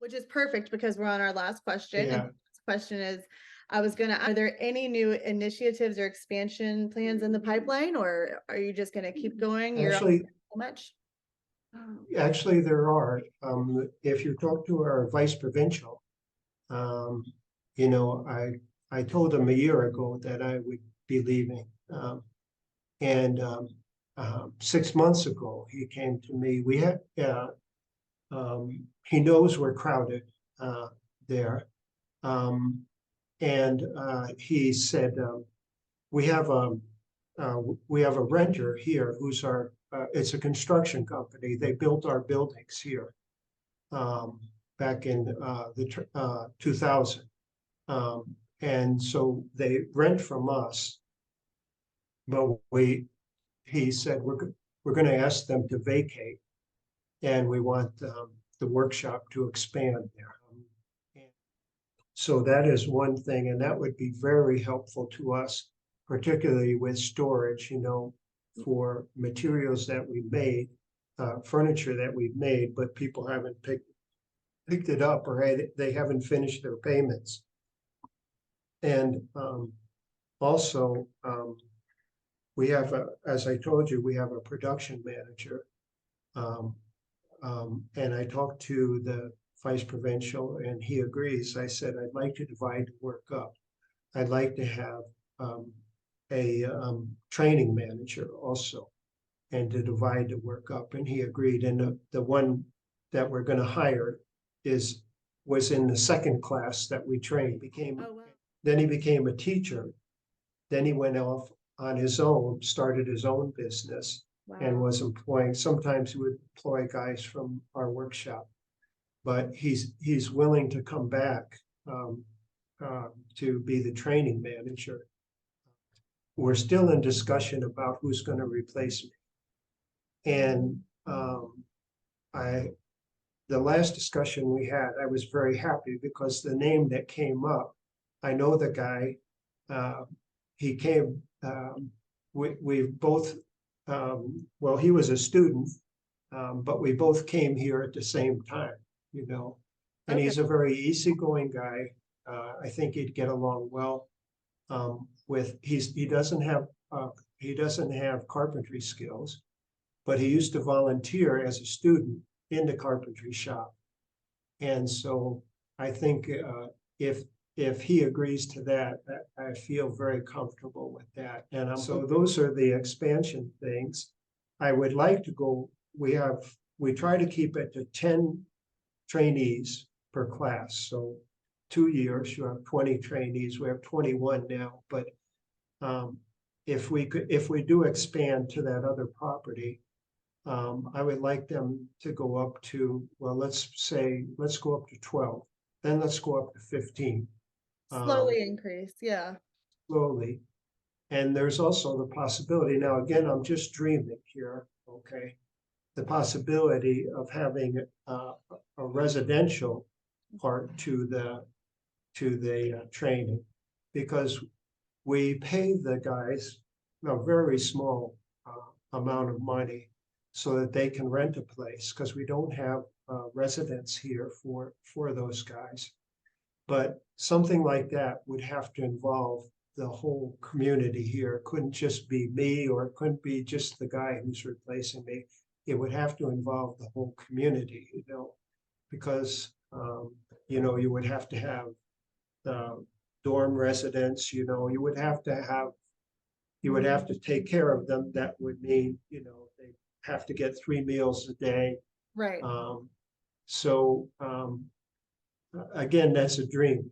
Which is perfect because we're on our last question. And Yeah, this question is, are there any new initiatives or expansion plans in the pipeline, or are you just gonna keep going? You're already actually, so much. Oh, actually there are. If you talk to our vice provincial, um, you know, I told him a year ago that I would be leaving. And 6 months ago, he came to me. He knows we're crowded there. Um, and he said, we have a we have a renter here who's it's a construction company. They built our buildings here back in the 2000. And so they rent from us, but he said, we're going to ask them to vacate, and we want the workshop to expand there. So that is one thing, and that would be very helpful to us, particularly with storage, for materials that we made, furniture that we've made, but people haven't picked it up, or they haven't finished their payments. And also, we have, as I told you, we have a production manager. And I talked to the vice provincial, and he agrees. I said, I'd like to divide the work up. I'd like to have a training manager also, and to divide the work up. And he agreed. And the one that we're going to hire was in the second class that we trained. oh, wow. Then he became a teacher. Then he went off on his own, started his own business, and Wow. was employing. Sometimes he would employ guys from our workshop, but he's willing to come back to be the training manager. We're still in discussion about who's going to replace me. And the last discussion we had, I was very happy because the name that came up, I know the guy. He came. We both. Well, he was a student, but we both came here at the same time. And Okay. he's a very easygoing guy. I think he'd get along well with. He doesn't have carpentry skills, but he used to volunteer as a student in the carpentry shop. And so I think if he agrees to that, I feel very comfortable with that. And so those are the expansion things. I would like to go. We try to keep it to 10 trainees per class. So 2 years, you have 20 trainees. We have 21 now. But if we do expand to that other property, I would like them to go up to, well, let's go up to 12. Then let's go up to 15. Slowly increase. Yeah. Slowly. And there's also the possibility, now again, I'm just dreaming here, okay? The possibility of having a residential part to the training, because we pay the guys a very small amount of money so that they can rent a place, because we don't have residents here for those guys. But something like that would have to involve the whole community here. It couldn't just be me, or it couldn't be just the guy who's replacing me. It would have to involve the whole community, because you would have to have dorm residents. You would have to take care of them. That would mean they have to get 3 meals a day. Right. So again, that's a dream.